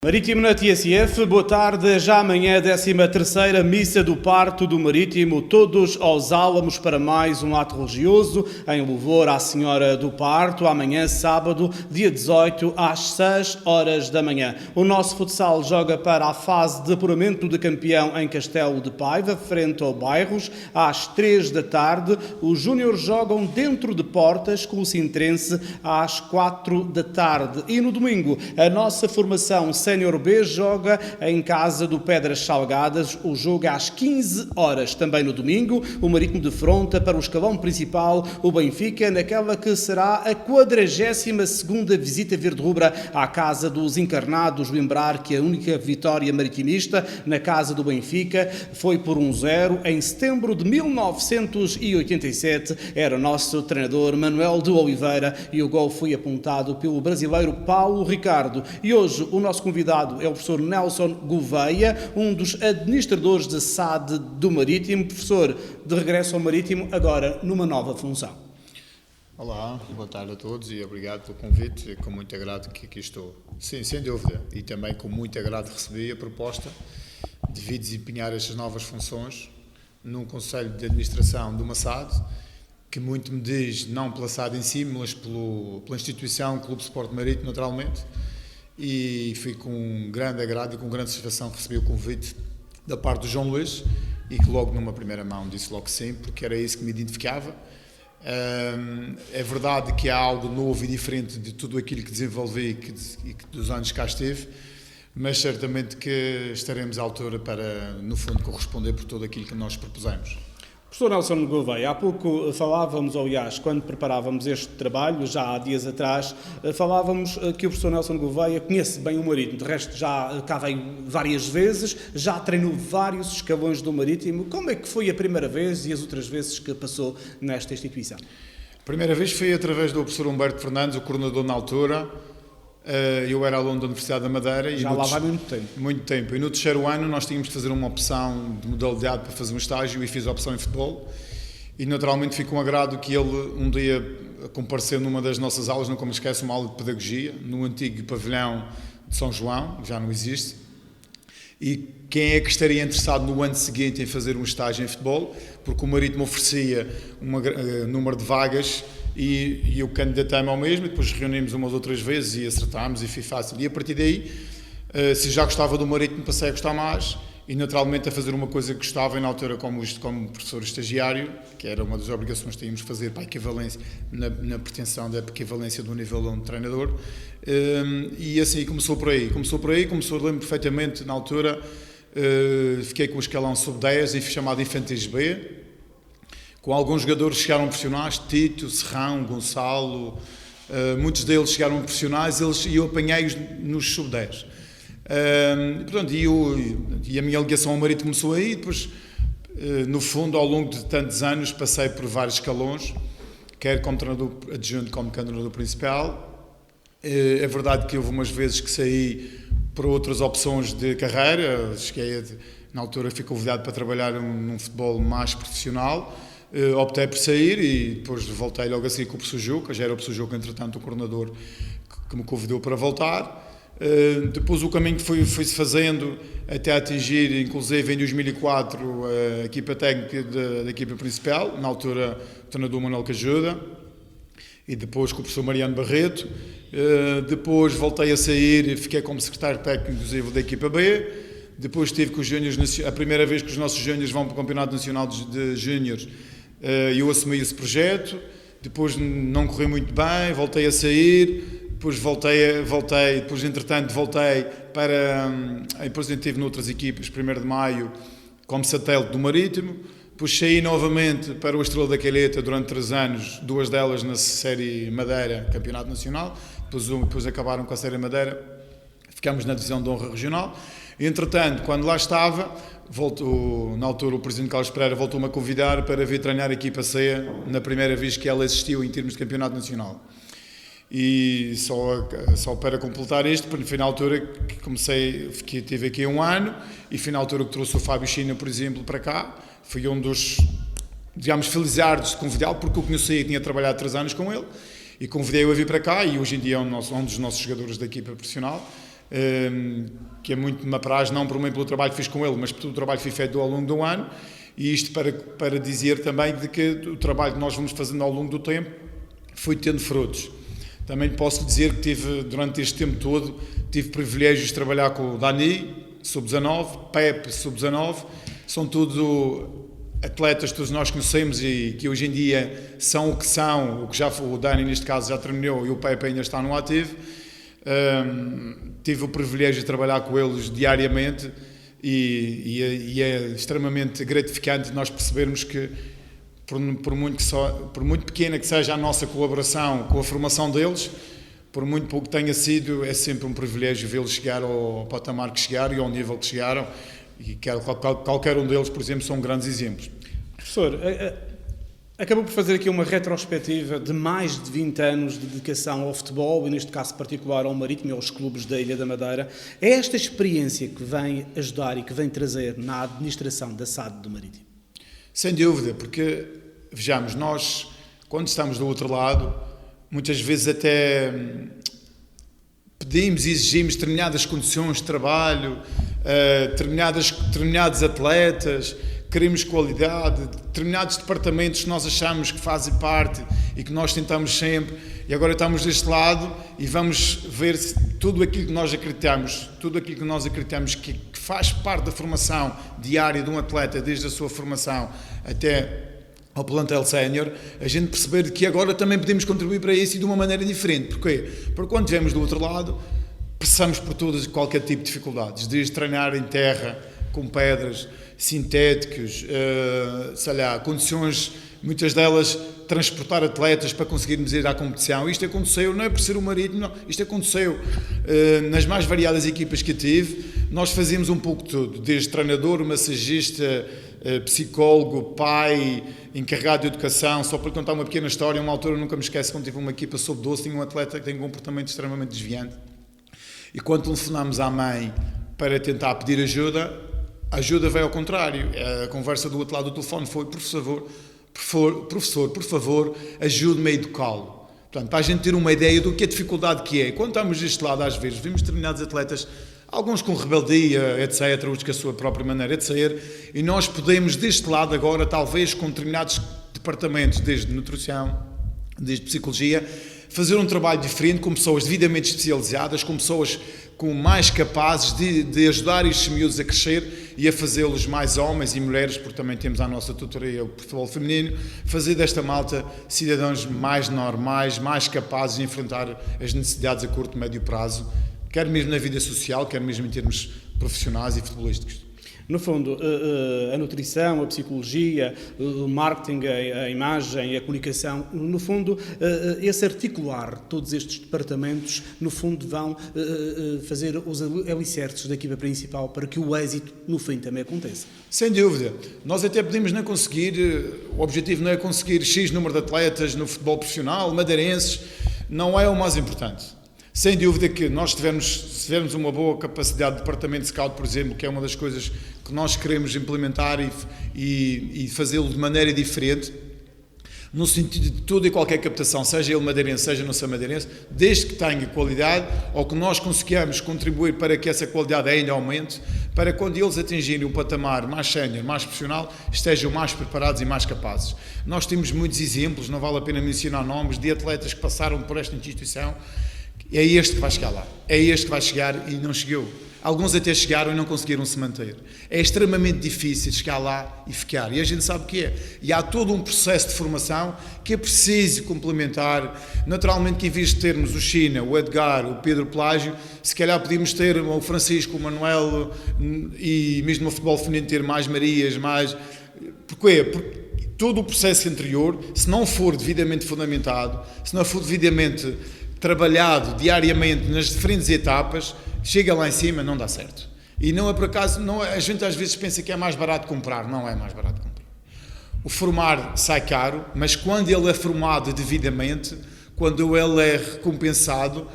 Marítimo na TSF, boa tarde. Já amanhã a 13ª Missa do Parto do Marítimo, todos aos Álamos para mais um ato religioso em louvor à Senhora do Parto, amanhã sábado, dia 18, às 6 horas da manhã. O nosso futsal joga para a fase de apuramento de campeão em Castelo de Paiva, frente ao Bairros, às 3 da tarde. Os júniores jogam dentro de Portas com o Sintrense às 4 da tarde. E no domingo, a nossa formação Sénior B joga em casa do Pedras Salgadas, o jogo às 15 horas. Também no domingo, o Marítimo defronta para o escalão principal o Benfica, naquela que será a 42ª visita verde-rubra à casa dos encarnados. Lembrar que a única vitória maritimista na casa do Benfica foi por 1-0 em setembro de 1987. Era o nosso treinador Manuel de Oliveira e o gol foi apontado pelo brasileiro Paulo Ricardo. E hoje o nosso convidado é o professor Nelson Gouveia, um dos administradores da SAD do Marítimo. Professor, de regresso ao Marítimo, agora numa nova função. Olá, boa tarde a todos e obrigado pelo convite. Com muito agrado que aqui estou. Sim, sem dúvida. E também com muito agrado recebi a proposta de vir desempenhar estas novas funções num Conselho de Administração de uma SAD, que muito me diz, não pela SAD em si, mas pela instituição Clube Sport Marítimo, naturalmente. E fui com um grande agrado e com grande satisfação que recebi o convite da parte do João Luís e que logo numa primeira mão disse logo que sim, porque era isso que me identificava. É verdade que há algo novo e diferente de tudo aquilo que desenvolvi e que dos anos cá estive, mas certamente que estaremos à altura para, no fundo, corresponder por tudo aquilo que nós propusemos. Professor Nelson Gouveia, há pouco falávamos, aliás, quando preparávamos este trabalho, já há dias atrás, falávamos que o professor Nelson Gouveia conhece bem o Marítimo, de resto já cá veio várias vezes, já treinou vários escalões do Marítimo. Como é que foi a primeira vez e as outras vezes que passou nesta instituição? A primeira vez foi através do professor Humberto Fernandes, o coordenador na altura. Eu era aluno da Universidade da Madeira. Já lá vai muito tempo. Muito tempo. E no terceiro ano nós tínhamos de fazer uma opção de modalidade para fazer um estágio e fiz a opção em futebol. E naturalmente fico com um agrado que ele um dia compareceu numa das nossas aulas, nunca me esqueço, uma aula de pedagogia, no antigo pavilhão de São João, que já não existe. E quem é que estaria interessado no ano seguinte em fazer um estágio em futebol? Porque o Marítimo oferecia um número de vagas e eu candidatei-me ao mesmo, e depois reunimos umas outras vezes e acertámos e foi fácil. E a partir daí, se já gostava do Marítimo, passei a gostar mais e naturalmente a fazer uma coisa que gostava e na altura como professor estagiário, que era uma das obrigações que tínhamos de fazer para a equivalência, na pretensão da equivalência do nível 1 de treinador. E assim começou por aí, lembro perfeitamente na altura, fiquei com o escalão sub-10 e fui chamado Infantis B, com alguns jogadores que chegaram profissionais, Tito, Serrão, Gonçalo, muitos deles chegaram profissionais e eu apanhei-os nos sub-10. E a minha ligação ao Marítimo começou aí, depois, no fundo, ao longo de tantos anos, passei por vários escalões, quer como treinador adjunto, como treinador principal. É verdade que houve umas vezes que saí por outras opções de carreira, na altura fui convidado para trabalhar num futebol mais profissional. Optei por sair e depois voltei logo a seguir com o professor Juca, já era o professor Juca, entretanto, o coordenador que me convidou para voltar. Depois o caminho foi-se fazendo até atingir, inclusive em 2004, a equipa técnica da equipa principal, na altura o treinador Manuel Cajuda, e depois com o professor Mariano Barreto. Depois voltei a sair e fiquei como secretário técnico, inclusive, da equipa B. Depois estive com os júniores, a primeira vez que os nossos júniores vão para o Campeonato Nacional de Júniores, eu assumi esse projeto. Depois não correu muito bem, voltei a sair, depois depois entretanto voltei para, depois estive noutras equipas, 1º de Maio, como satélite do Marítimo, depois saí novamente para o Estrela da Calheta durante 3 anos, 2 delas na Série Madeira, Campeonato Nacional, depois acabaram com a Série Madeira, ficámos na Divisão de Honra Regional. Entretanto, quando lá estava, na altura o Presidente Carlos Pereira voltou-me a convidar para vir treinar a equipa C, na primeira vez que ela existiu em termos de campeonato nacional. E só para completar isto, foi na altura que comecei, tive aqui 1 ano, e foi na altura que trouxe o Fábio China, por exemplo, para cá. Fui um dos, digamos, felizardos de convidá-lo, porque eu conhecia e tinha trabalhado 3 anos com ele, e convidei-o a vir para cá, e hoje em dia é um dos nossos jogadores da equipa profissional. que é muito me apraz, não provavelmente pelo trabalho que fiz com ele, mas por todo o trabalho que foi feito ao longo do ano, e isto para dizer também de que o trabalho que nós vamos fazendo ao longo do tempo foi tendo frutos. Também posso dizer que durante este tempo todo, tive privilégios de trabalhar com o Dani, sub-19, Pepe, sub-19, são tudo atletas que todos nós conhecemos e que hoje em dia são, o que já foi, o Dani neste caso já terminou e o Pepe ainda está no ativo. Tive o privilégio de trabalhar com eles diariamente e é extremamente gratificante nós percebermos que por muito pequena que seja a nossa colaboração com a formação deles, por muito pouco que tenha sido, é sempre um privilégio vê-los chegar ao patamar que chegaram e ao nível que chegaram, e qualquer um deles, por exemplo, são grandes exemplos. Professor, acabou por fazer aqui uma retrospectiva de mais de 20 anos de dedicação ao futebol, e neste caso particular ao Marítimo e aos clubes da Ilha da Madeira. É esta experiência que vem ajudar e que vem trazer na administração da SAD do Marítimo? Sem dúvida, porque, vejamos, nós, quando estamos do outro lado, muitas vezes até pedimos e exigimos determinadas condições de trabalho, determinados atletas, queremos qualidade, determinados departamentos que nós achamos que fazem parte e que nós tentamos sempre, e agora estamos deste lado e vamos ver se tudo aquilo que nós acreditamos, que faz parte da formação diária de um atleta, desde a sua formação até ao plantel sénior, a gente perceber que agora também podemos contribuir para isso e de uma maneira diferente. Porquê? Porque quando estivermos do outro lado, passamos por qualquer tipo de dificuldades, desde treinar em terra, com pedras, sintéticos, condições, muitas delas, transportar atletas para conseguirmos ir à competição. Isto aconteceu, não é por ser o Marítimo, não, isto aconteceu nas mais variadas equipas que eu tive. Nós fazíamos um pouco de tudo, desde treinador, massagista, psicólogo, pai, encarregado de educação. Só para contar uma pequena história, uma altura, nunca me esqueço, quando tive uma equipa sub-12, tinha um atleta que tem um comportamento extremamente desviante. E quando telefonámos à mãe para tentar pedir ajuda, a ajuda veio ao contrário. A conversa do outro lado do telefone foi: professor, por favor, ajude-me a educá-lo. Portanto, para a gente ter uma ideia do que a dificuldade que é. E quando estamos deste lado, às vezes, vimos determinados atletas, alguns com rebeldia, etc., outros com a sua própria maneira de ser, e nós podemos, deste lado agora, talvez com determinados departamentos, desde nutrição, desde psicologia, fazer um trabalho diferente, com pessoas devidamente especializadas, com pessoas mais capazes de ajudar estes miúdos a crescer e a fazê-los mais homens e mulheres, porque também temos a nossa tutoria, o futebol feminino, fazer desta malta cidadãos mais normais, mais capazes de enfrentar as necessidades a curto e médio prazo, quer mesmo na vida social, quer mesmo em termos profissionais e futebolísticos. No fundo, a nutrição, a psicologia, o marketing, a imagem, a comunicação, no fundo, esse articular todos estes departamentos, no fundo, vão fazer os alicerces da equipa principal para que o êxito, no fim, também aconteça. Sem dúvida. Nós até podemos não conseguir, o objetivo não é conseguir X número de atletas no futebol profissional, madeirenses, não é o mais importante. Sem dúvida que nós se tivermos uma boa capacidade de departamento de scout, por exemplo, que é uma das coisas que nós queremos implementar e fazê-lo de maneira diferente, no sentido de toda e qualquer captação, seja ele madeirense, seja não seja madeirense, desde que tenha qualidade, ou que nós consigamos contribuir para que essa qualidade ainda aumente, para quando eles atingirem um patamar mais sénior, mais profissional, estejam mais preparados e mais capazes. Nós temos muitos exemplos, não vale a pena mencionar nomes, de atletas que passaram por esta instituição. É este que vai chegar lá, é este que vai chegar e não chegou. Alguns até chegaram e não conseguiram se manter. É extremamente difícil chegar lá e ficar, e a gente sabe o que é. E há todo um processo de formação que é preciso complementar. Naturalmente que em vez de termos o China, o Edgar, o Pedro Pelágio, se calhar podíamos ter o Francisco, o Manuel e mesmo no futebol feminino ter mais Marias, mais... Porquê? Porque todo o processo anterior, se não for devidamente fundamentado, se não for devidamente trabalhado diariamente nas diferentes etapas, chega lá em cima, não dá certo. E não é por acaso, a gente às vezes pensa que é mais barato comprar, não é mais barato comprar. O formar sai caro, mas quando ele é formado devidamente, quando ele é recompensado,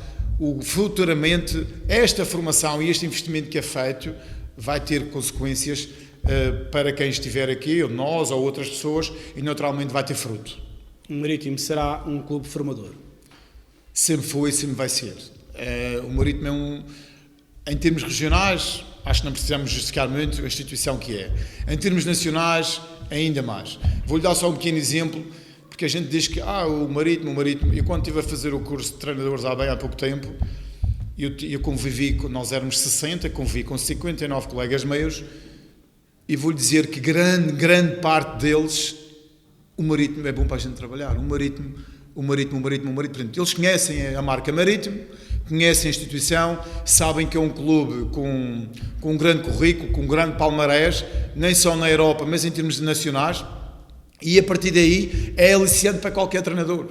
futuramente esta formação e este investimento que é feito vai ter consequências para quem estiver aqui, ou nós ou outras pessoas, e naturalmente vai ter fruto. O Marítimo será um clube formador? Sempre foi e sempre vai ser. O Marítimo Em termos regionais, acho que não precisamos justificar muito a instituição que é. Em termos nacionais, ainda mais. Vou-lhe dar só um pequeno exemplo, porque a gente diz que o Marítimo, eu quando estive a fazer o curso de treinadores há pouco tempo, eu convivi, nós éramos 60, convivi com 59 colegas meus, e vou-lhe dizer que grande parte deles, o Marítimo é bom para a gente trabalhar. O Marítimo. Portanto, eles conhecem a marca Marítimo, conhecem a instituição, sabem que é um clube com um grande currículo, com um grande palmarés, nem só na Europa, mas em termos nacionais, e a partir daí é aliciante para qualquer treinador.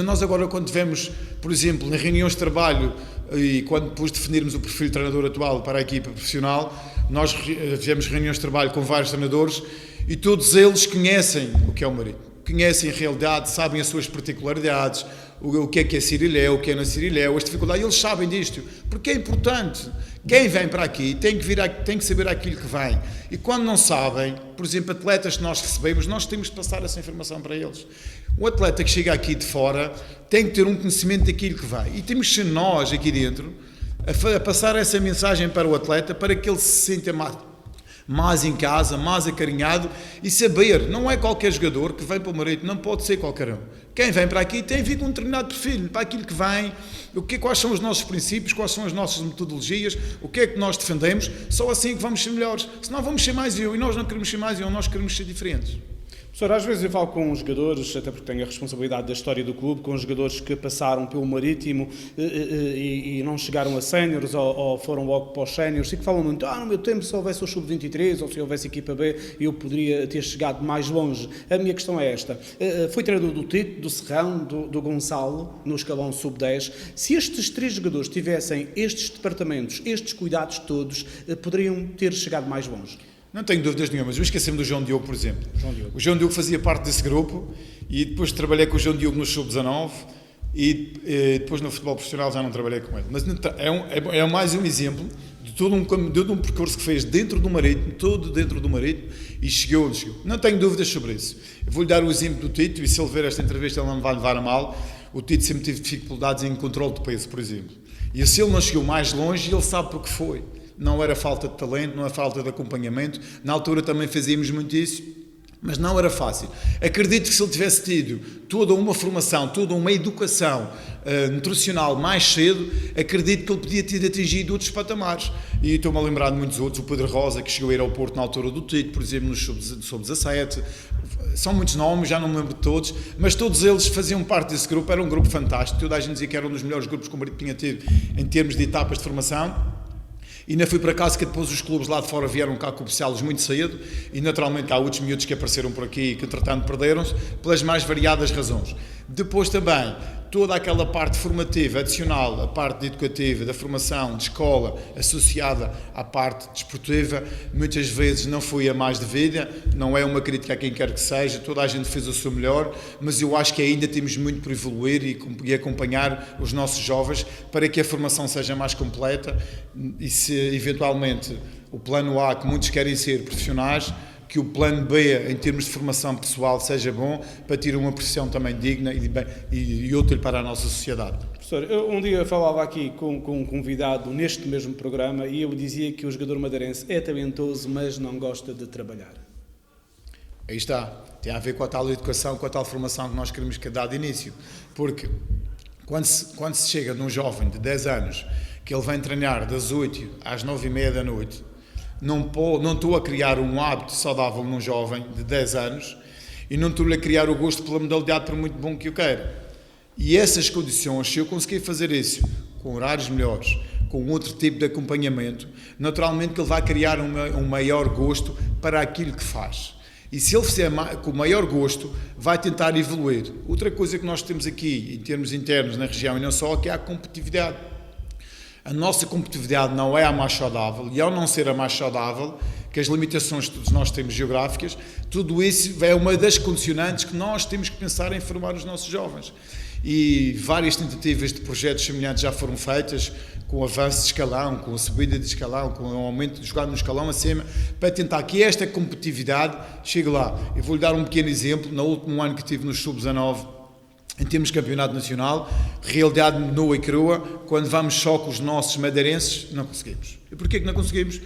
Nós agora, quando tivemos, por exemplo, nas reuniões de trabalho, e quando depois definirmos o perfil de treinador atual para a equipa profissional, nós fizemos reuniões de trabalho com vários treinadores e todos eles conhecem o que é o Marítimo. Conhecem a realidade, sabem as suas particularidades, o que é Cirilé, o que é na Cirilé, as dificuldades, eles sabem disto, porque é importante. Quem vem para aqui tem que saber aquilo que vem. E quando não sabem, por exemplo, atletas que nós recebemos, nós temos de passar essa informação para eles. O atleta que chega aqui de fora tem que ter um conhecimento daquilo que vai. E temos que ser nós aqui dentro a passar essa mensagem para o atleta para que ele se sinta mais em casa, mais acarinhado e saber, não é qualquer jogador que vem para o Marítimo, não pode ser qualquer um. Quem vem para aqui tem a vir com um determinado perfil, para aquilo que vem, quais são os nossos princípios, quais são as nossas metodologias, o que é que nós defendemos, só assim que vamos ser melhores. Senão vamos ser mais eu, e nós não queremos ser mais eu, nós queremos ser diferentes. Professor, às vezes eu falo com os jogadores, até porque tenho a responsabilidade da história do clube, com os jogadores que passaram pelo Marítimo e não chegaram a séniores ou foram logo para os séniores e que falam muito, no meu tempo se houvesse o sub-23 ou se houvesse equipa B eu poderia ter chegado mais longe. A minha questão é esta, fui treinador do Tito, do Serrão, do Gonçalo, no escalão sub-10, se estes três jogadores tivessem estes departamentos, estes cuidados todos, poderiam ter chegado mais longe? Não tenho dúvidas nenhumas. Eu esqueci-me do João Diogo, por exemplo. O João Diogo fazia parte desse grupo e depois trabalhei com o João Diogo no sub-19 e depois no futebol profissional já não trabalhei com ele. Mas é mais um exemplo de todo um percurso que fez dentro do Marítimo, todo dentro do Marítimo e chegou onde chegou. Não tenho dúvidas sobre isso. Eu vou-lhe dar o exemplo do Tito e se ele ver esta entrevista ele não me vai levar a mal. O Tito sempre teve dificuldades em controle de peso, por exemplo. E se ele não chegou mais longe, ele sabe porque foi. Não era falta de talento, não era falta de acompanhamento. Na altura também fazíamos muito isso, mas não era fácil. Acredito que se ele tivesse tido toda uma formação, toda uma educação nutricional mais cedo, acredito que ele podia ter atingido outros patamares. E estou-me a lembrar de muitos outros, o Pedro Rosa, que chegou a ir ao Porto na altura do Tito, por exemplo, no sub-17. São muitos nomes, já não me lembro de todos, mas todos eles faziam parte desse grupo, era um grupo fantástico. Toda a gente dizia que era um dos melhores grupos que o Marítimo tinha tido em termos de etapas de formação. E ainda fui para casa que depois os clubes lá de fora vieram cá comerciá-los muito cedo e naturalmente há outros miúdos que apareceram por aqui e que entretanto perderam-se pelas mais variadas razões. Depois também toda aquela parte formativa adicional, a parte educativa, da formação, de escola, associada à parte desportiva, muitas vezes não foi a mais devida, não é uma crítica a quem quer que seja, toda a gente fez o seu melhor, mas eu acho que ainda temos muito por evoluir e acompanhar os nossos jovens para que a formação seja mais completa e se eventualmente o plano A, que muitos querem ser profissionais, que o plano B, em termos de formação pessoal, seja bom para ter uma profissão também digna e útil para a nossa sociedade. Professor, eu um dia falava aqui com um convidado neste mesmo programa e eu dizia que o jogador madeirense é talentoso, mas não gosta de trabalhar. Aí está. Tem a ver com a tal educação, com a tal formação que nós queremos dar de início. Porque quando se chega num jovem de 10 anos, que ele vem treinar das 8 às 9h30 da noite, não estou a criar um hábito saudável num jovem de 10 anos e não estou-lhe a criar o gosto pela modalidade por muito bom que eu quero. E essas condições, se eu conseguir fazer isso com horários melhores, com outro tipo de acompanhamento, naturalmente que ele vai criar um maior gosto para aquilo que faz. E se ele fizer com o maior gosto, vai tentar evoluir. Outra coisa que nós temos aqui, em termos internos na região e não só, que é a competitividade. A nossa competitividade não é a mais saudável e ao não ser a mais saudável, que as limitações que todos nós temos geográficas, tudo isso é uma das condicionantes que nós temos que pensar em formar os nossos jovens. E várias tentativas de projetos semelhantes já foram feitas, com o avanço de escalão, com a subida de escalão, com o aumento de jogar no escalão acima, para tentar que esta competitividade chegue lá. Eu vou-lhe dar um pequeno exemplo. No último ano que estive no sub-19, em termos de campeonato nacional, realidade nua e crua, quando vamos só com os nossos madeirenses, não conseguimos. E porquê que não conseguimos?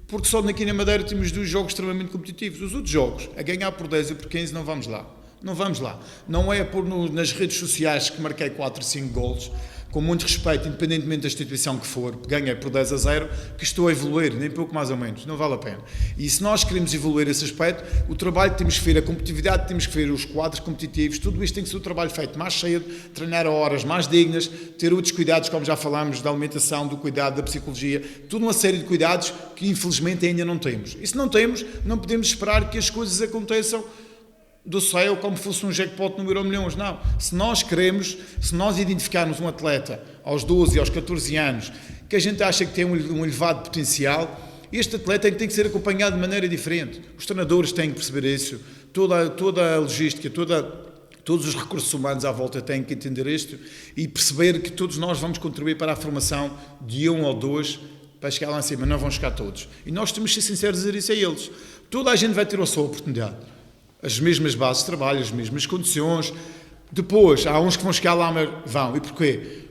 Porque só aqui na Madeira temos 2 jogos extremamente competitivos. Os outros jogos, a ganhar por 10 e por 15, não vamos lá. Não vamos lá. Não é por nas redes sociais que marquei 4 ou 5 golos, com muito respeito, independentemente da instituição que for, ganhei por 10-0, que estou a evoluir, nem pouco mais ou menos, não vale a pena. E se nós queremos evoluir esse aspecto, o trabalho que temos que ver, a competitividade que temos que ver, os quadros competitivos, tudo isto tem que ser o trabalho feito mais cedo, treinar a horas mais dignas, ter outros cuidados, como já falámos, da alimentação, do cuidado, da psicologia, tudo uma série de cuidados que infelizmente ainda não temos. E se não temos, não podemos esperar que as coisas aconteçam do céu como fosse um jackpot no Euromilhões, não. Se nós queremos, se nós identificarmos um atleta aos 12, aos 14 anos, que a gente acha que tem um elevado potencial, este atleta tem que ser acompanhado de maneira diferente. Os treinadores têm que perceber isso, toda a logística, todos os recursos humanos à volta têm que entender isto e perceber que todos nós vamos contribuir para a formação de 1 ou 2 para chegar lá em cima, não vão chegar todos. E nós temos que ser sinceros e dizer isso a eles. Toda a gente vai ter a sua oportunidade. As mesmas bases de trabalho, as mesmas condições. Depois, há uns que vão chegar lá, mas vão. E porquê?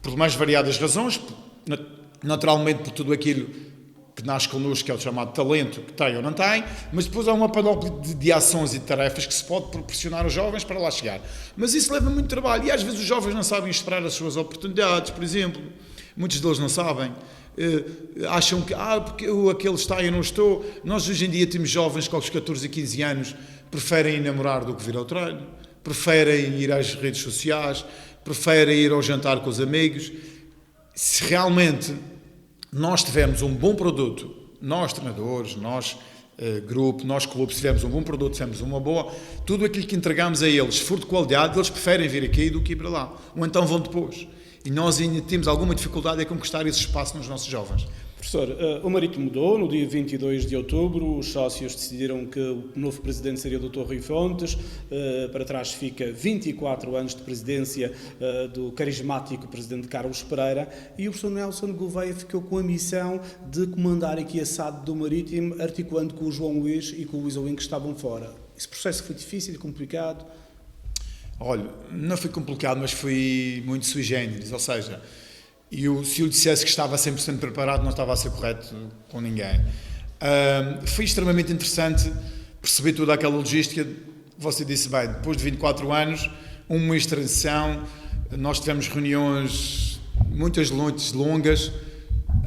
Por mais variadas razões, naturalmente por tudo aquilo que nasce connosco, que é o chamado talento, que tem ou não tem, mas depois há uma panóplia de ações e de tarefas que se pode proporcionar aos jovens para lá chegar. Mas isso leva muito trabalho e às vezes os jovens não sabem esperar as suas oportunidades, por exemplo. Muitos deles não sabem. Acham que, porque aquele está e eu não estou. Nós hoje em dia temos jovens que aos 14 e 15 anos preferem ir namorar do que vir ao treino, preferem ir às redes sociais, preferem ir ao jantar com os amigos. Se realmente nós tivermos um bom produto, nós treinadores, nós grupo, nós clubes, se tivermos um bom produto, se tivermos uma boa, tudo aquilo que entregamos a eles, se for de qualidade, eles preferem vir aqui do que ir para lá. Ou então vão depois. E nós ainda temos alguma dificuldade em conquistar esse espaço nos nossos jovens. Professor, o Marítimo mudou. No dia 22 de outubro, os sócios decidiram que o novo presidente seria o Dr. Rui Fontes. Para trás fica 24 anos de presidência do carismático presidente Carlos Pereira. E o professor Nelson Gouveia ficou com a missão de comandar aqui a SAD do Marítimo, articulando com o João Luís e com o Luís Olim, que estavam fora. Esse processo foi difícil e complicado? Olha, não foi complicado, mas foi muito sui generis, ou seja, se eu dissesse que estava 100% preparado, não estava a ser correto com ninguém. Foi extremamente interessante perceber toda aquela logística. Você disse bem, depois de 24 anos, um mês de transição, nós tivemos reuniões, muitas longas,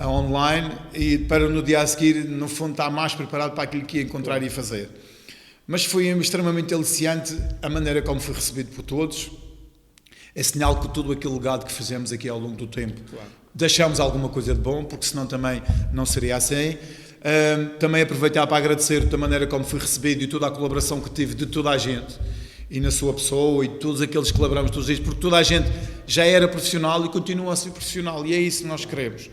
online, e para no dia a seguir, no fundo, estar mais preparado para aquilo que ia encontrar e fazer. Mas foi extremamente aliciante a maneira como foi recebido por todos. É sinal que todo aquele legado que fizemos aqui ao longo do tempo, deixamos alguma coisa de bom, porque senão também não seria assim. Também aproveitar para agradecer da maneira como foi recebido e toda a colaboração que tive de toda a gente, e na sua pessoa, e de todos aqueles que colaboramos todos os dias, porque toda a gente já era profissional e continua a ser profissional, e é isso que nós queremos.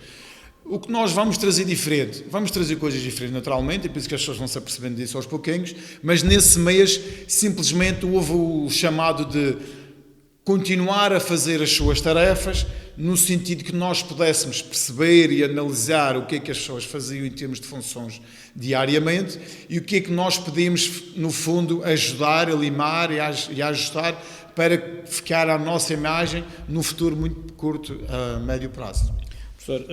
O que nós vamos trazer diferente? Vamos trazer coisas diferentes naturalmente, e por isso que as pessoas vão se apercebendo disso aos pouquinhos, mas nesse mês simplesmente houve o chamado de continuar a fazer as suas tarefas, no sentido que nós pudéssemos perceber e analisar o que é que as pessoas faziam em termos de funções diariamente e o que é que nós podíamos, no fundo, ajudar a limar e a ajustar para ficar a nossa imagem no futuro muito curto, a médio prazo. Professor,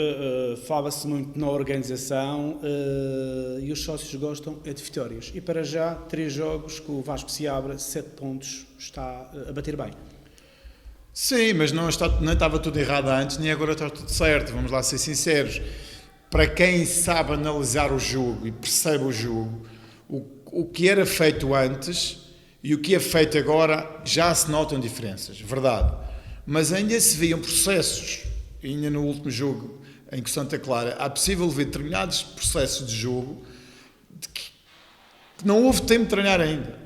fala-se muito na organização e os sócios gostam de vitórias. E para já, 3 jogos que o Vasco se abre, 7 pontos, está a bater bem. Sim, mas não estava tudo errado antes, nem agora está tudo certo. Vamos lá ser sinceros. Para quem sabe analisar o jogo e percebe o jogo, o que era feito antes e o que é feito agora já se notam diferenças, verdade. Mas ainda se viam processos. Ainda no último jogo em que Santa Clara, é possível ver determinados processos de jogo que não houve tempo de treinar ainda.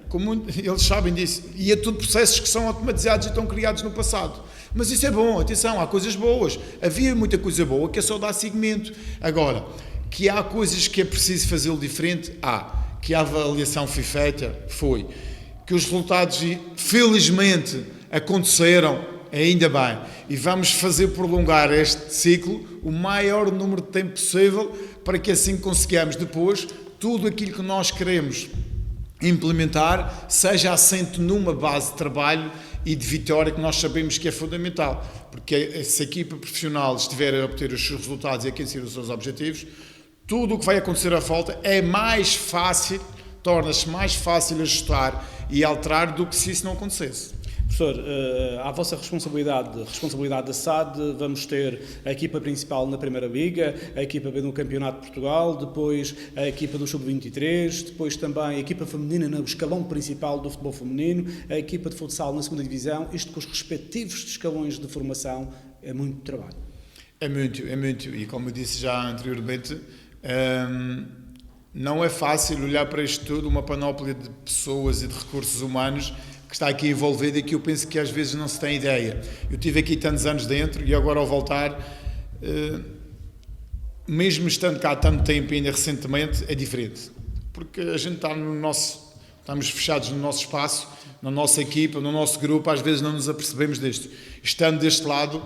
Eles sabem disso. E é tudo processos que são automatizados e estão criados no passado. Mas isso é bom, atenção, há coisas boas. Havia muita coisa boa que é só dar seguimento. Agora, que há coisas que é preciso fazê-lo diferente, que a avaliação foi feita, foi. Que os resultados, felizmente, aconteceram, ainda bem. E vamos fazer prolongar este ciclo o maior número de tempo possível para que assim consigamos depois tudo aquilo que nós queremos implementar seja assente numa base de trabalho e de vitória que nós sabemos que é fundamental. Porque se a equipa profissional estiver a obter os seus resultados e a atingir os seus objetivos, tudo o que vai acontecer à volta é mais fácil, torna-se mais fácil ajustar e alterar do que se isso não acontecesse. Professor, à vossa responsabilidade da SAD, vamos ter a equipa principal na Primeira Liga, a equipa B no Campeonato de Portugal, depois a equipa do Sub-23, depois também a equipa feminina no escalão principal do futebol feminino, a equipa de futsal na segunda divisão, isto com os respectivos escalões de formação, é muito trabalho. É muito, e como eu disse já anteriormente, não é fácil olhar para isto tudo, uma panóplia de pessoas e de recursos humanos que está aqui envolvida e que eu penso que às vezes não se tem ideia. Eu tive aqui tantos anos dentro e agora ao voltar, mesmo estando cá há tanto tempo e ainda recentemente, é diferente. Porque a gente está estamos fechados no nosso espaço, na nossa equipa, no nosso grupo, às vezes não nos apercebemos disto. Estando deste lado,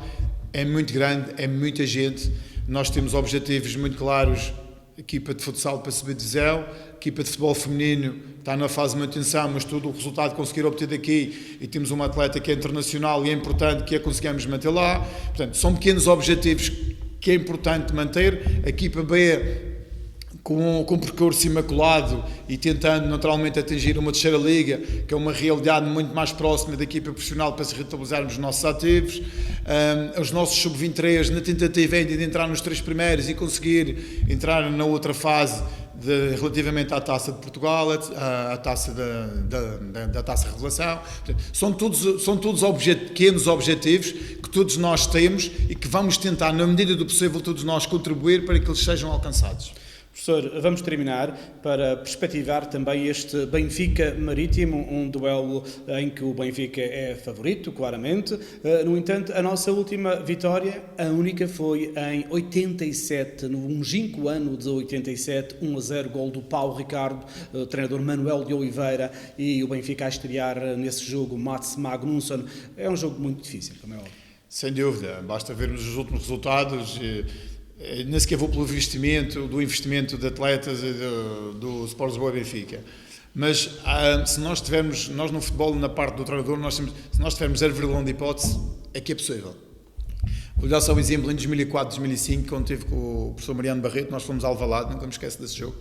é muito grande, é muita gente, nós temos objetivos muito claros, equipa de futsal para subir divisão, equipa de futebol feminino está na fase de manutenção, mas todo o resultado que conseguir obter daqui, e temos uma atleta que é internacional e é importante que a consigamos manter lá. Portanto, são pequenos objetivos que é importante manter. A equipa B com um percurso imaculado e tentando naturalmente atingir uma terceira liga, que é uma realidade muito mais próxima da equipa profissional para se rentabilizarmos os nossos ativos. Os nossos sub-23 na tentativa ainda de entrar nos 3 primeiros e conseguir entrar na outra fase relativamente à Taça de Portugal, à Taça da Taça Revelação. Portanto, são todos pequenos objetivos que todos nós temos e que vamos tentar, na medida do possível, todos nós contribuir para que eles sejam alcançados. Professor, vamos terminar para perspectivar também este Benfica-Marítimo, um duelo em que o Benfica é favorito, claramente. No entanto, a nossa última vitória, a única, foi em 87, no longínquo ano de 87, 1-0, gol do Paulo Ricardo, treinador Manuel de Oliveira, e o Benfica a estrear nesse jogo Mats Magnusson. É um jogo muito difícil, como é óbvio. Sem dúvida, basta vermos os últimos resultados. Nem sequer vou pelo investimento de atletas do Sport Lisboa e Benfica. Mas se nós no futebol, na parte do treinador, se nós tivermos 0,1 de hipótese, é que é possível. Vou dar só um exemplo, em 2004, 2005, quando estive com o professor Mariano Barreto, nós fomos a Alvalade, nunca me esqueço desse jogo.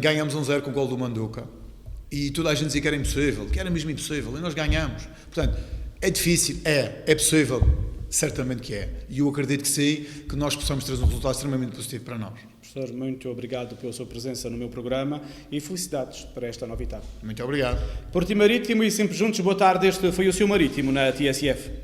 Ganhamos 1-0 com o gol do Manduca. E toda a gente dizia que era impossível, que era mesmo impossível, e nós ganhamos. Portanto, é difícil, é possível. Certamente que é. E eu acredito que sim, que nós possamos trazer um resultado extremamente positivo para nós. Professor, muito obrigado pela sua presença no meu programa e felicidades para esta nova etapa. Muito obrigado. Porto e Marítimo e sempre juntos, boa tarde. Este foi o seu Marítimo na TSF.